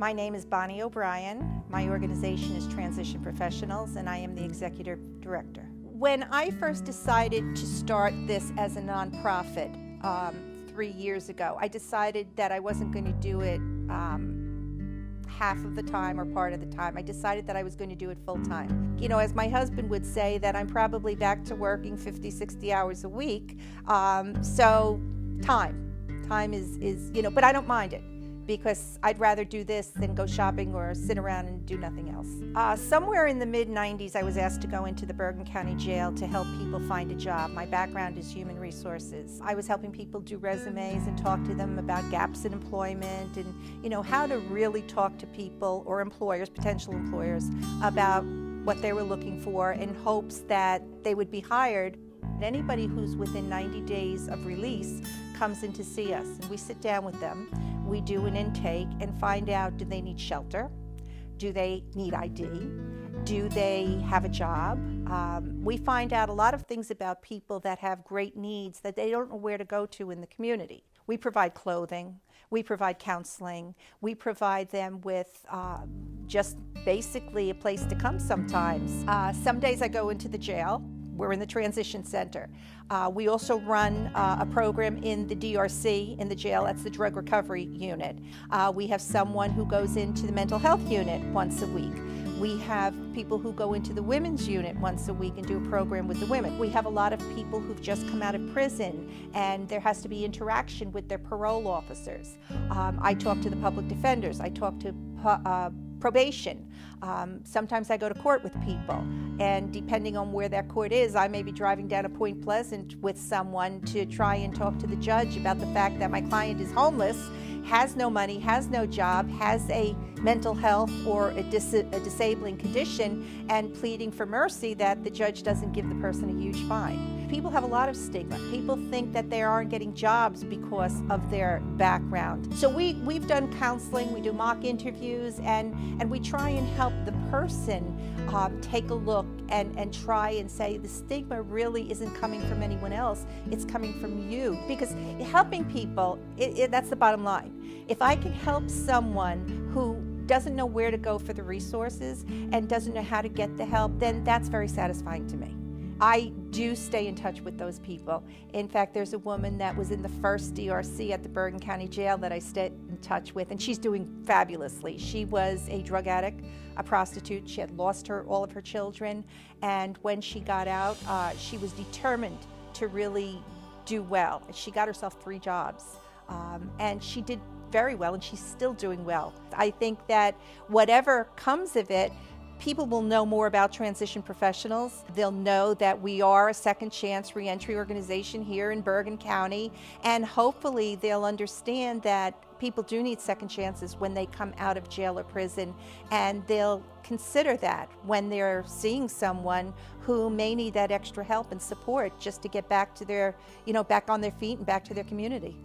My name is Bonnie O'Brien. My organization is Transition Professionals, and I am the Executive Director. When I first decided to start this as a nonprofit 3 years ago, I decided that I wasn't going to do it half of the time or part of the time. I decided that I was going to do it full time. You know, as my husband would say, that I'm probably back to working 50, 60 hours a week. So time is, but I don't mind it, because I'd rather do this than go shopping or sit around and do nothing else. Somewhere in the mid-90s, I was asked to go into the Bergen County Jail to help people find a job. My background is human resources. I was helping people do resumes and talk to them about gaps in employment and, how to really talk to people or employers, potential employers, about what they were looking for in hopes that they would be hired. And anybody who's within 90 days of release comes in to see us, and we sit down with them. We do an intake and find out, do they need shelter? Do they need ID? Do they have a job? We find out a lot of things about people that have great needs that they don't know where to go to in the community. We provide clothing, we provide counseling, we provide them with just basically a place to come sometimes. Some days I go into the jail. We're in the transition center. We also run a program in the DRC, in the jail. That's the drug recovery unit. We have someone who goes into the mental health unit once a week. We have people who go into the women's unit once a week and do a program with the women. We have a lot of people who've just come out of prison, and there has to be interaction with their parole officers. I talk to the public defenders. I talk to probation. Sometimes I go to court with people, and depending on where that court is, I may be driving down to Point Pleasant with someone to try and talk to the judge about the fact that my client is homeless, has no money, has no job, has a mental health or a disabling condition, and pleading for mercy that the judge doesn't give the person a huge fine. People have a lot of stigma. People think that they aren't getting jobs because of their background. So we've done counseling, we do mock interviews, and we try and help the person take a look and try and say the stigma really isn't coming from anyone else, it's coming from you. Because helping people, that's the bottom line. If I can help someone who doesn't know where to go for the resources and doesn't know how to get the help, then that's very satisfying to me. I do stay in touch with those people. In fact, there's a woman that was in the first DRC at the Bergen County Jail that I stayed in touch with, and she's doing fabulously. She was a drug addict, a prostitute. She had lost all of her children, and when she got out, she was determined to really do well. She got herself 3 jobs, and she did very well, and she's still doing well. I think that whatever comes of it, people will know more about Transition Professionals. They'll know that we are a second chance reentry organization here in Bergen County, and hopefully they'll understand that people do need second chances when they come out of jail or prison, and they'll consider that when they're seeing someone who may need that extra help and support just to get back to their, back on their feet and back to their community.